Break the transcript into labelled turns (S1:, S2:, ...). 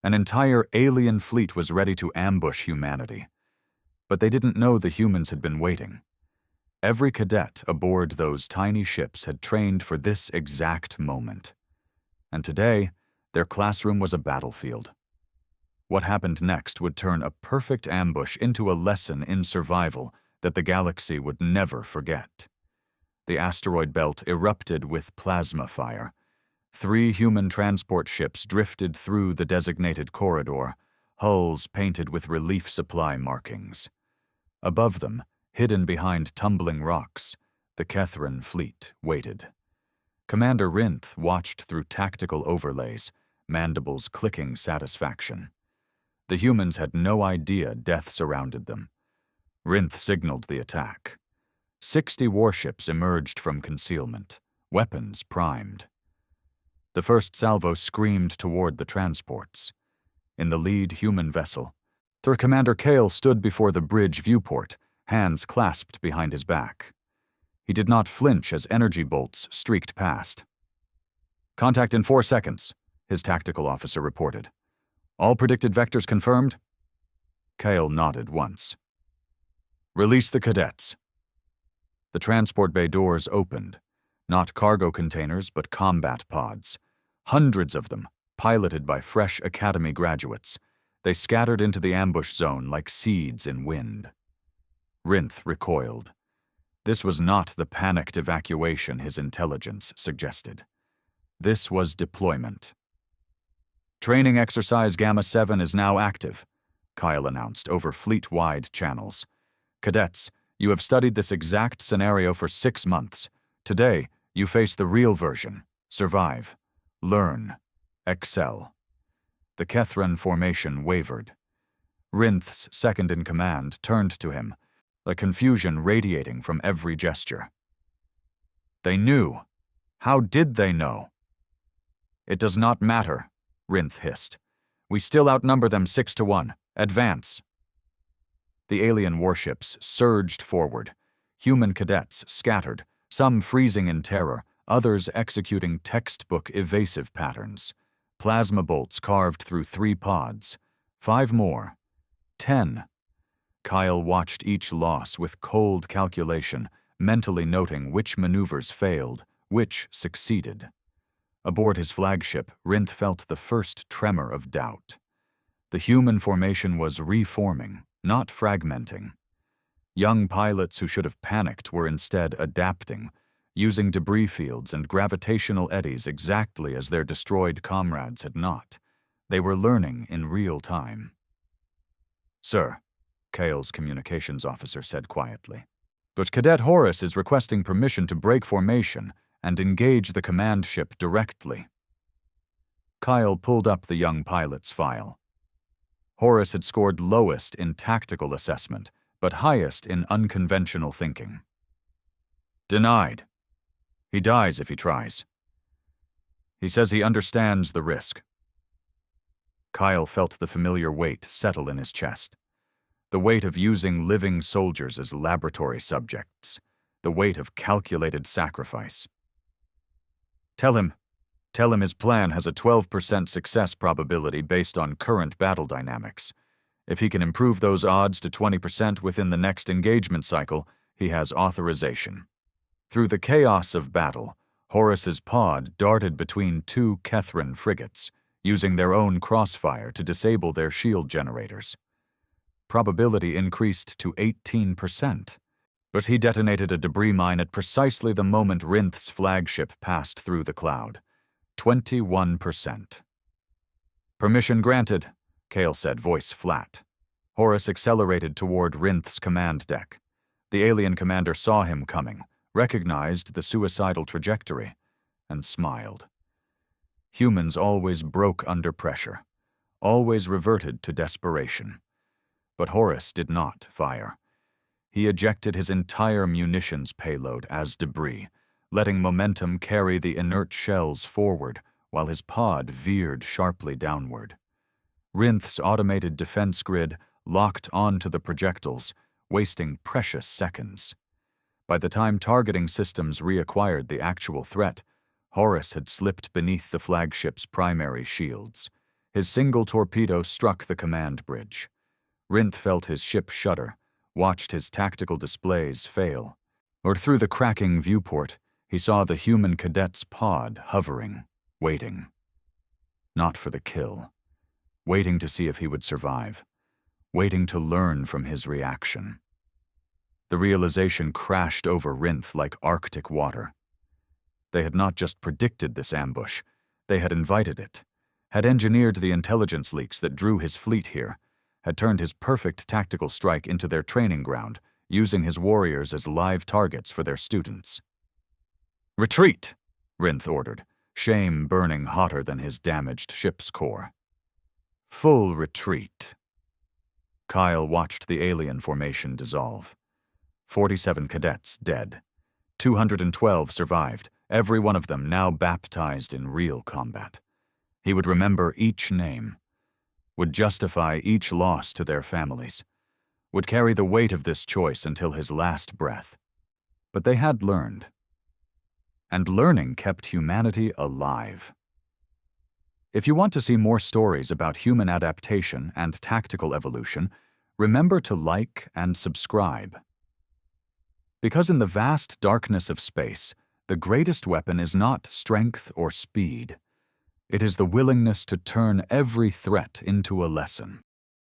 S1: An entire alien fleet was ready to ambush humanity. But they didn't know the humans had been waiting. Every cadet aboard those tiny ships had trained for this exact moment. And today, their classroom was a battlefield. What happened next would turn a perfect ambush into a lesson in survival that the galaxy would never forget. The asteroid belt erupted with plasma fire. 3 human transport ships drifted through the designated corridor, hulls painted with relief supply markings. Above them, hidden behind tumbling rocks, the Kethran fleet waited. Commander Rynth watched through tactical overlays, mandibles clicking satisfaction. The humans had no idea death surrounded them. Rynth signaled the attack. 60 warships emerged from concealment, weapons primed. The first salvo screamed toward the transports. In the lead human vessel, Commander Kale stood before the bridge viewport, hands clasped behind his back. He did not flinch as energy bolts streaked past. "Contact in 4 seconds, his tactical officer reported. "All predicted vectors confirmed?" Kale nodded once. "Release the cadets." The transport bay doors opened, not cargo containers but combat pods. Hundreds of them, piloted by fresh academy graduates. They scattered into the ambush zone like seeds in wind. Rynth recoiled. This was not the panicked evacuation his intelligence suggested. This was deployment. "Training exercise Gamma 7 is now active," Kyle announced over fleet-wide channels. "Cadets, you have studied this exact scenario for 6 months. Today, you face the real version. Survive. Learn. Excel." The Kethran formation wavered. Rynth's second-in-command turned to him, a confusion radiating from every gesture. "They knew. How did they know?" "It does not matter," Rynth hissed. "We still outnumber them 6-1. Advance." The alien warships surged forward. Human cadets scattered, some freezing in terror, others executing textbook evasive patterns. Plasma bolts carved through 3 pods. 5 more. 10. Kyle watched each loss with cold calculation, mentally noting which maneuvers failed, which succeeded. Aboard his flagship, Rynth felt the first tremor of doubt. The human formation was reforming, not fragmenting. Young pilots who should have panicked were instead adapting, using debris fields and gravitational eddies exactly as their destroyed comrades had not. They were learning in real time. "Sir," Kale's communications officer said quietly, "but Cadet Horus is requesting permission to break formation and engage the command ship directly." Kyle pulled up the young pilot's file. Horus had scored lowest in tactical assessment, but highest in unconventional thinking. "Denied. He dies if he tries. He says he understands the risk." Kyle felt the familiar weight settle in his chest. The weight of using living soldiers as laboratory subjects. The weight of calculated sacrifice. Tell him his plan has a 12% success probability based on current battle dynamics. If he can improve those odds to 20% within the next engagement cycle, he has authorization." Through the chaos of battle, Horus's pod darted between 2 Kethran frigates, using their own crossfire to disable their shield generators. Probability increased to 18%, but he detonated a debris mine at precisely the moment Rynth's flagship passed through the cloud. 21%. "Permission granted," Kale said, voice flat. Horus accelerated toward Rynth's command deck. The alien commander saw him coming, recognized the suicidal trajectory, and smiled. Humans always broke under pressure, always reverted to desperation. But Horus did not fire. He ejected his entire munitions payload as debris, letting momentum carry the inert shells forward while his pod veered sharply downward. Rynth's automated defense grid locked onto the projectiles, wasting precious seconds. By the time targeting systems reacquired the actual threat, Horus had slipped beneath the flagship's primary shields. His single torpedo struck the command bridge. Rynth felt his ship shudder, watched his tactical displays fail. Or through the cracking viewport, he saw the human cadet's pod hovering, waiting. Not for the kill. Waiting to see if he would survive. Waiting to learn from his reaction. The realization crashed over Rynth like Arctic water. They had not just predicted this ambush, they had invited it, had engineered the intelligence leaks that drew his fleet here, had turned his perfect tactical strike into their training ground, using his warriors as live targets for their students. "Retreat!" Rynth ordered, shame burning hotter than his damaged ship's core. Full retreat. Kyle watched the alien formation dissolve. 47 cadets dead. 212 survived, every one of them now baptized in real combat. He would remember each name, would justify each loss to their families, would carry the weight of this choice until his last breath. But they had learned. And learning kept humanity alive. If you want to see more stories about human adaptation and tactical evolution, remember to like and subscribe. Because in the vast darkness of space, the greatest weapon is not strength or speed. It is the willingness to turn every threat into a lesson.